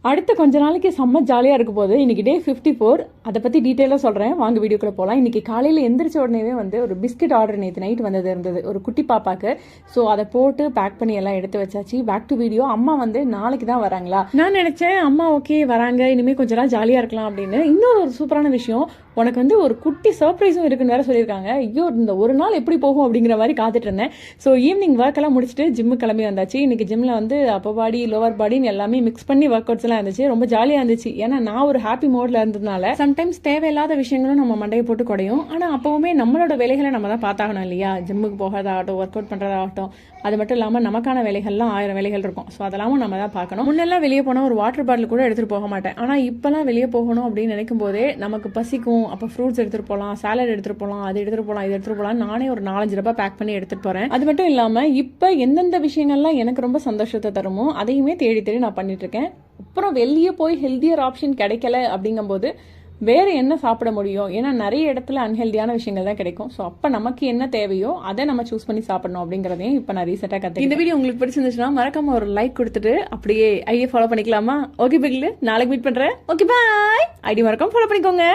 அடுத்த கொஞ்ச நாளைக்கு செம்ம ஜாலியாக இருக்க போது. இன்னைக்கு டே 54. அதை பற்றி டீட்டெயிலாக சொல்கிறேன், வாங்க வீடியோக்குள்ளே போகலாம். இன்னைக்கு காலையில் எந்திரிச்ச உடனே வந்து ஒரு பிஸ்கட் ஆர்டர் நேற்று நைட் வந்தது இருந்தது ஒரு குட்டி பாப்பாக்கு. ஸோ அதை போட்டு பேக் பண்ணி எல்லாம் எடுத்து வச்சாச்சு. Back to video. அம்மா வந்து நாளைக்கு தான் வராங்களா. நான் நினச்சேன் அம்மா ஓகே வராங்க, இனிமேல் கொஞ்ச நாள் ஜாலியாக இருக்கலாம் அப்படின்னு. இன்னொரு ஒரு சூப்பரான விஷயம், உனக்கு வந்து ஒரு குட்டி சர்ப்ரைஸும் இருக்குன்னு வேற சொல்லியிருக்காங்க. ஐயோ இந்த ஒரு நாள் எப்படி போகும் அப்படிங்கிற மாதிரி காத்துட்டு இருந்தேன். ஸோ ஈவினிங் ஒர்க் எல்லாம் முடிச்சுட்டு ஜிம்மு கிளம்பி வந்தாச்சு. இன்னைக்கு ஜிம்ல வந்து அப்பர் பாடி லோவர் பாடின்னு எல்லாமே மிக்ஸ் பண்ணி ஒர்க் அவுட்ஸ் எல்லாம் இருந்துச்சு. ரொம்ப ஜாலியாக இருந்துச்சு. ஏன்னா நான் ஒரு ஹாப்பி மோட்ல இருந்ததுனால சம்டைம்ஸ் தேவையில்லாத விஷயங்களும் நம்ம மண்டையை போட்டு குறையும். ஆனால் அப்பவுமே நம்மளோட வேலைகளை நம்ம தான் பார்த்தாகணும் இல்லையா. ஜிம்முக்கு போகிறதாகட்டும், ஒர்க் அவுட் பண்ணுறதாகட்டும், அது மட்டும் இல்லாமல் நமக்கான வேலைகள்லாம் 1000 வேலைகள் இருக்கும். ஸோ அதெல்லாமும் நம்ம தான் பார்க்கணும். முன்னெல்லாம் வெளியே போனால் ஒரு வாட்டர் பாட்டில் கூட எடுத்துகிட்டு போக மாட்டேன். ஆனால் இப்போலாம் வெளியே போகணும் அப்படின்னு நினைக்கும் போதே நமக்கு பசிக்கும். அப்போ ஃப்ரூட்ஸ் எடுத்துகிட்டு போகலாம், சாலட் எடுத்துகிட்டு போகலாம், அது எடுத்துகிட்டு போகலாம், இது எடுத்துகிட்டு போகலாம். நானே ஒரு 4-5 டப்பா பேக் பண்ணி எடுத்துகிட்டு போகிறேன். அது மட்டும் இல்லாமல் இப்போ எந்தெந்த விஷயங்கள்லாம் எனக்கு ரொம்ப சந்தோஷத்தை தருமோ அதையுமே தேடி தேடி நான் பண்ணிட்டு இருக்கேன். அப்புறம் வெளியே போய் ஹெல்த்தியர் ஆப்ஷன் கிடைக்கல அப்படிங்கும்போது வேற என்ன சாப்பிட முடியும்? ஏன்னா நிறைய இடத்துல அன்ஹெல்தியான விஷயங்கள் தான் கிடைக்கும். ஸோ அப்போ நமக்கு என்ன தேவையோ அதை நம்ம சூஸ் பண்ணி சாப்பிடணும் அப்படிங்கிறதையும் இப்போ நான் ரீசெண்டாக கற்றுக்கிட்டேன். இந்த வீடியோ உங்களுக்கு பிடிச்சிருந்துச்சுன்னா மறக்காம ஒரு லைக் கொடுத்துட்டு அப்படியே ஐடியா ஃபாலோ பண்ணிக்கலாமா? ஓகே பிகில், நாளைக்கு மீட் பண்ணுறேன். Okay bye. ஐடி மறக்காம ஃபாலோ பண்ணிக்கோங்க.